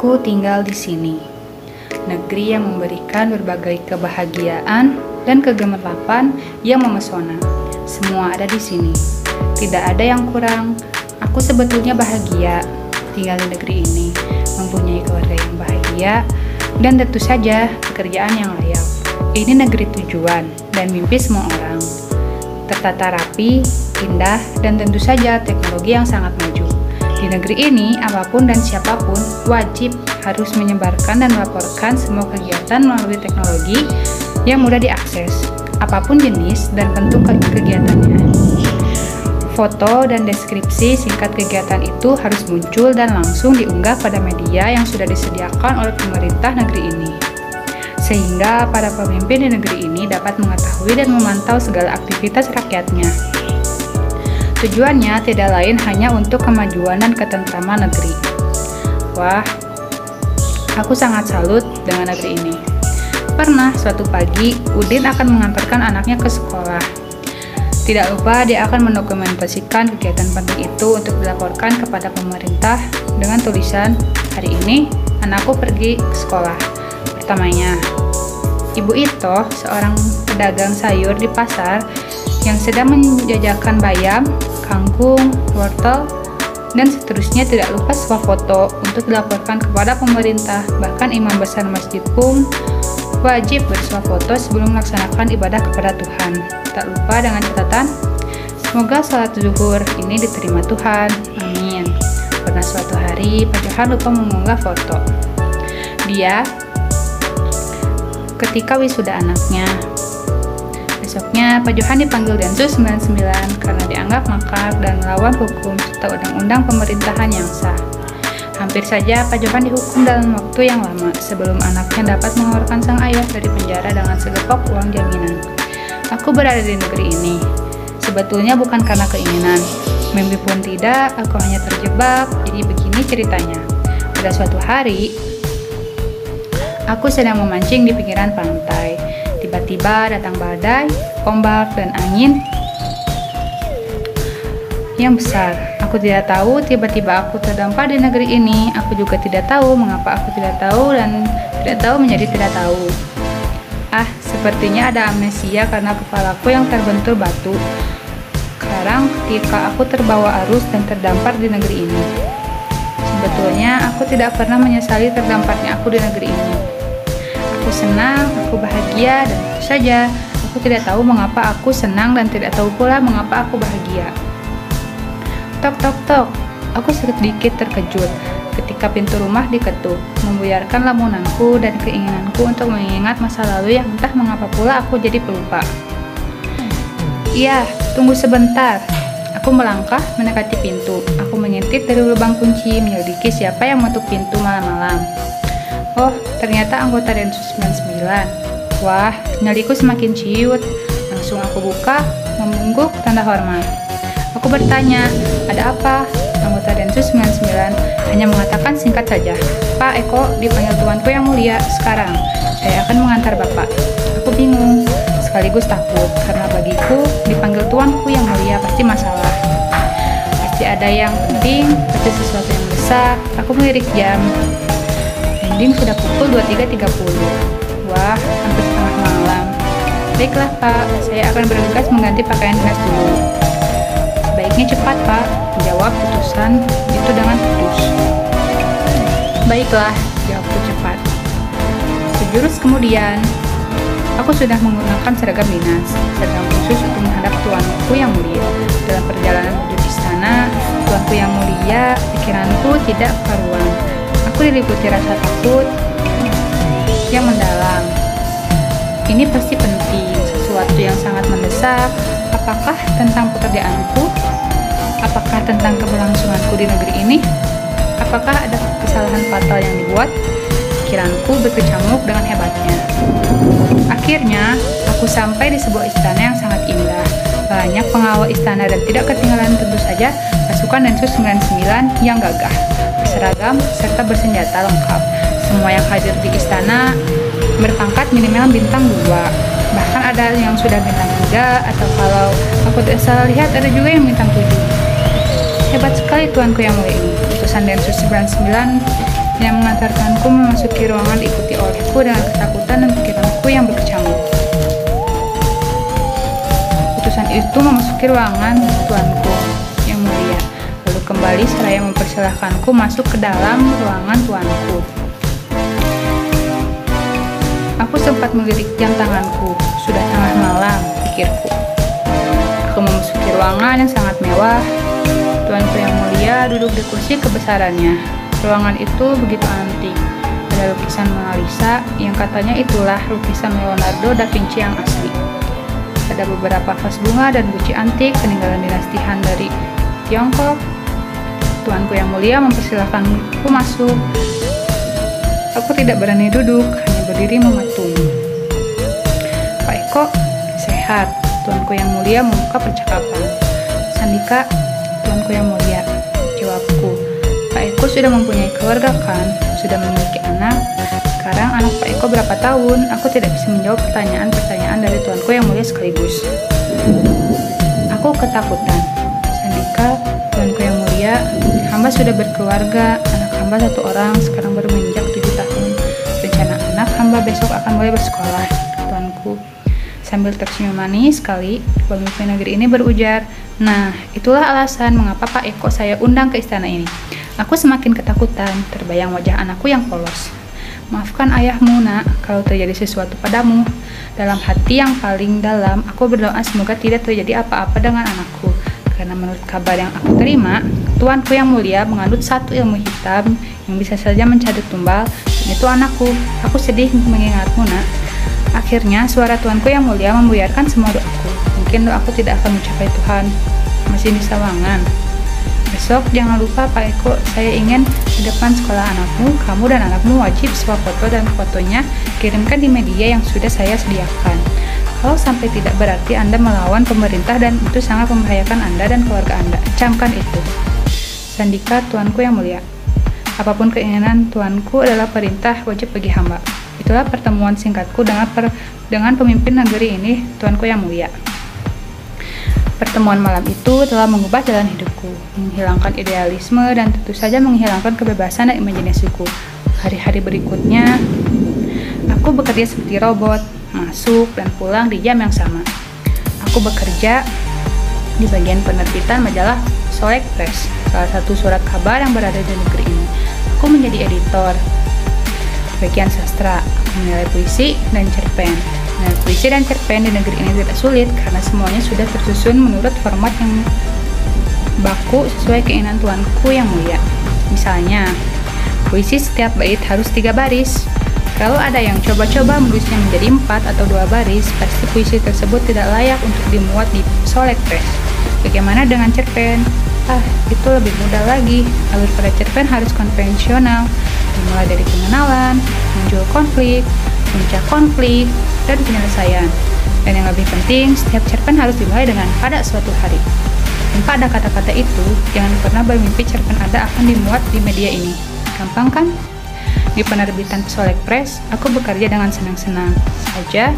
Aku tinggal di sini, negeri yang memberikan berbagai kebahagiaan dan kegemaran yang memesona. Semua ada di sini, tidak ada yang kurang. Aku sebetulnya bahagia tinggal di negeri ini, mempunyai keluarga yang bahagia, dan tentu saja pekerjaan yang layak. Ini negeri tujuan dan mimpi semua orang. Tertata rapi, indah, dan tentu saja teknologi yang sangat maju. Di negeri ini, apapun dan siapapun wajib harus menyebarkan dan melaporkan semua kegiatan melalui teknologi yang mudah diakses, apapun jenis dan bentuk kegiatannya. Foto dan deskripsi singkat kegiatan itu harus muncul dan langsung diunggah pada media yang sudah disediakan oleh pemerintah negeri ini, sehingga para pemimpin di negeri ini dapat mengetahui dan memantau segala aktivitas rakyatnya. Tujuannya tidak lain hanya untuk kemajuan dan ketentraman negeri. Wah, aku sangat salut dengan negeri ini. Pernah suatu pagi, Udin akan mengantarkan anaknya ke sekolah. Tidak lupa dia akan mendokumentasikan kegiatan penting itu untuk dilaporkan kepada pemerintah dengan tulisan, "Hari ini anakku pergi ke sekolah." Pertamanya, Ibu Ito, seorang pedagang sayur di pasar yang sedang menjajakan bayam, kangkung, wortel, dan seterusnya, tidak lupa sebuah foto untuk dilaporkan kepada pemerintah. Bahkan imam besar masjid pun wajib bersuah foto sebelum melaksanakan ibadah kepada Tuhan. Tak lupa dengan catatan, semoga salat zuhur ini diterima Tuhan. Amin. Pernah suatu hari, Pak Johan lupa mengunggah foto dia ketika wisuda anaknya. Besoknya, Pak Johan dipanggil Densus 99 karena dianggap makar dan melawan hukum serta undang-undang pemerintahan yang sah. Hampir saja Pak Johan dihukum dalam waktu yang lama sebelum anaknya dapat mengeluarkan sang ayah dari penjara dengan segepok uang jaminan. Aku berada di negeri ini sebetulnya bukan karena keinginan, mimpi pun tidak, aku hanya terjebak. Jadi begini ceritanya. Pada suatu hari, aku sedang memancing di pinggiran pantai. Tiba-tiba datang badai, ombak, dan angin yang besar. Aku tidak tahu, tiba-tiba aku terdampar di negeri ini. Aku juga tidak tahu mengapa aku tidak tahu dan tidak tahu menjadi tidak tahu. Sepertinya ada amnesia karena kepalaku yang terbentur batu karang ketika aku terbawa arus dan terdampar di negeri ini. Sebetulnya aku tidak pernah menyesali terdamparnya aku di negeri ini. Aku senang, aku bahagia, dan tentu saja aku tidak tahu mengapa aku senang dan tidak tahu pula mengapa aku bahagia. Tok tok tok, aku sedikit terkejut ketika pintu rumah diketuk, membuyarkan lamunanku dan keinginanku untuk mengingat masa lalu yang entah mengapa pula aku jadi pelupa. Iya, tunggu sebentar. Aku melangkah mendekati pintu. Aku mengintip dari lubang kunci, menyelidiki siapa yang mengetuk pintu malam-malam. Oh, ternyata anggota Densus 99. Wah, nyaliku semakin ciut. Langsung aku buka, membungkuk tanda hormat. Aku bertanya, ada apa? Anggota Densus 99 hanya mengatakan singkat saja, "Pak Eko dipanggil tuanku yang mulia sekarang. Saya akan mengantar Bapak." Aku bingung, sekaligus takut, karena bagiku dipanggil tuanku yang mulia pasti masalah. Pasti ada yang penting, pasti sesuatu yang besar. Aku melirik jam. Dinding sudah pukul 23.30. Wah, hampir setengah malam. Baiklah Pak, saya akan bergegas mengganti pakaian dinas dulu. Sebaiknya cepat Pak, jawab putusan itu dengan putus. Baiklah, jawabku cepat. Sejurus kemudian, aku sudah menggunakan seragam dinas, seragam khusus untuk menghadap tuanku yang mulia. Dalam perjalanan menuju istana, tuanku yang mulia, pikiranku tidak karuan. Aku diliputi rasa takut yang mendalam. Ini pasti penting, sesuatu yang sangat mendesak. Apakah tentang pekerjaanku? Apakah tentang keberlangsunganku di negeri ini? Apakah ada kesalahan fatal yang dibuat? Pikiranku berkecamuk dengan hebatnya. Akhirnya, aku sampai di sebuah istana yang sangat indah. Banyak pengawal istana dan tidak ketinggalan tentu saja pasukan Densus 99 yang gagah, berseragam, serta bersenjata lengkap. Semua yang hadir di istana berpangkat minimal bintang 2. Bahkan ada yang sudah bintang 3, atau kalau aku tidak salah lihat ada juga yang bintang 7. Hebat sekali tuanku yang mulia ini. Utusan Densus 99 yang mengantarkanku memasuki ruangan diikuti olehku dengan ketakutan dan pikiranku yang berkecamuk. Utusan itu memasuki ruangan tuanku yang mulia, lalu kembali seraya mempersilahkanku masuk ke dalam ruangan tuanku. Aku sempat melirik jam tanganku, sudah tengah malam, pikirku. Aku memasuki ruangan yang sangat mewah. Tuanku yang mulia duduk di kursi kebesarannya. Ruangan itu begitu antik. Ada lukisan Mona Lisa yang katanya itulah lukisan Leonardo da Vinci yang asli. Ada beberapa vas bunga dan guci antik peninggalan dinasti Han dari Tiongkok. Tuanku yang mulia mempersilahkanku masuk. Aku tidak berani duduk, hanya berdiri mematung. Pak Eko, sehat. Tuanku yang mulia membuka percakapan. Sandika, tuanku yang mulia, jawabku. Pak Eko sudah mempunyai keluarga kan? Sudah memiliki anak? Sekarang anak Pak Eko berapa tahun? Aku tidak bisa menjawab pertanyaan-pertanyaan dari tuanku yang mulia sekaligus. Aku ketakutan. Sandika, tuanku yang mulia, hamba sudah berkeluarga. Anak hamba 1 orang, sekarang baru menginjak 7 tahun. Rencana anak hamba besok akan mulai bersekolah, tuanku. Sambil tersenyum manis sekali, pemimpin negeri ini berujar, "Nah, itulah alasan mengapa Pak Eko saya undang ke istana ini." Aku semakin ketakutan, terbayang wajah anakku yang polos. "Maafkan ayahmu, nak, kalau terjadi sesuatu padamu." Dalam hati yang paling dalam, aku berdoa semoga tidak terjadi apa-apa dengan anakku. Karena menurut kabar yang aku terima, tuanku yang mulia menganut satu ilmu hitam yang bisa saja mencadut tumbal, dan itu anakku. Aku sedih mengingatmu, nak. Akhirnya, suara tuanku yang mulia membuyarkan semua doaku. Mungkin doaku tidak akan mencapai Tuhan. Masih di Sawangan. Besok jangan lupa Pak Eko, saya ingin di depan sekolah anakmu, kamu dan anakmu wajib swafoto dan fotonya kirimkan di media yang sudah saya sediakan. Kalau sampai tidak berarti Anda melawan pemerintah dan itu sangat membahayakan Anda dan keluarga Anda. Camkan itu. Sandika, tuanku yang mulia. Apapun keinginan tuanku adalah perintah wajib bagi hamba. Itulah pertemuan singkatku dengan pemimpin negeri ini, tuanku yang mulia. Pertemuan malam itu telah mengubah jalan hidupku, menghilangkan idealisme dan tentu saja menghilangkan kebebasan dan imajinasiku. Hari-hari berikutnya, aku bekerja seperti robot, masuk dan pulang di jam yang sama. Aku bekerja di bagian penerbitan majalah Solek Press, salah satu surat kabar yang berada di negeri ini. Aku menjadi editor. Bagian sastra, aku menilai puisi dan cerpen. Menilai puisi dan cerpen di negeri ini tidak sulit karena semuanya sudah tersusun menurut format yang baku sesuai keinginan tuanku yang mulia. Misalnya, puisi setiap bait harus 3 baris. Kalau ada yang coba-coba menulisnya menjadi 4 atau 2 baris, pasti puisi tersebut tidak layak untuk dimuat di Solek Press. Bagaimana dengan cerpen? Itu lebih mudah lagi. Alur pada cerpen harus konvensional, dimulai dari pengenalan, muncul konflik, puncak konflik, dan penyelesaian. Dan yang lebih penting, setiap cerpen harus dimulai dengan pada suatu hari. Tanpa ada kata-kata itu, jangan pernah bermimpi cerpen Anda akan dimuat di media ini. Gampang kan? Di penerbitan Solek Press, aku bekerja dengan senang-senang saja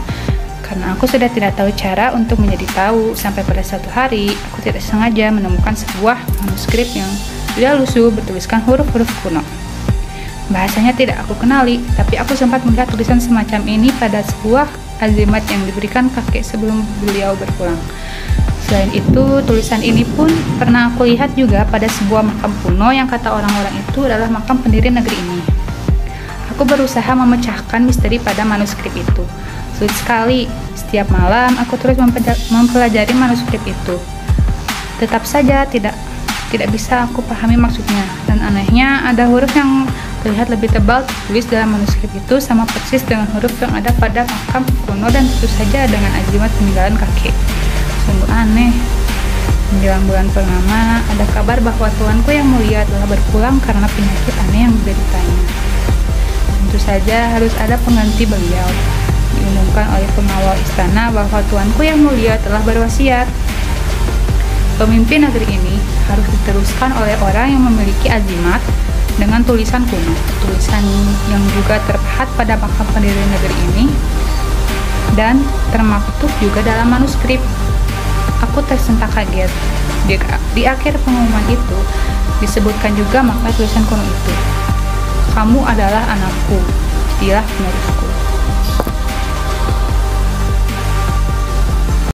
karena aku sudah tidak tahu cara untuk menjadi tahu. Sampai pada suatu hari, aku tidak sengaja menemukan sebuah manuskrip yang sudah lusuh bertuliskan huruf-huruf kuno. Bahasanya tidak aku kenali, tapi aku sempat melihat tulisan semacam ini pada sebuah azimat yang diberikan kakek sebelum beliau berpulang. Selain itu, tulisan ini pun pernah aku lihat juga pada sebuah makam kuno yang kata orang-orang itu adalah makam pendiri negeri ini. Aku berusaha memecahkan misteri pada manuskrip itu. Sulit sekali. Setiap malam aku terus mempelajari manuskrip itu. Tetap saja tidak bisa aku pahami maksudnya. Dan anehnya ada huruf yang terlihat lebih tebal tertulis dalam manuskrip itu sama persis dengan huruf yang ada pada makam kuno dan tentu saja dengan azimat peninggalan kakek. Sungguh aneh. Menjelang bulan purnama, ada kabar bahwa tuanku yang mulia telah berpulang karena penyakit aneh yang dideritanya. Tentu saja harus ada pengganti beliau. Diumumkan oleh pengawal istana bahwa tuanku yang mulia telah berwasiat. Pemimpin negeri ini harus diteruskan oleh orang yang memiliki azimat dengan tulisan kuno. Tulisan yang juga terpahat pada makam pendiri negeri ini dan termaktub juga dalam manuskrip. Aku tersentak kaget. Di akhir pengumuman itu disebutkan juga makna tulisan kuno itu. kamu adalah anakku. Istilah penerus.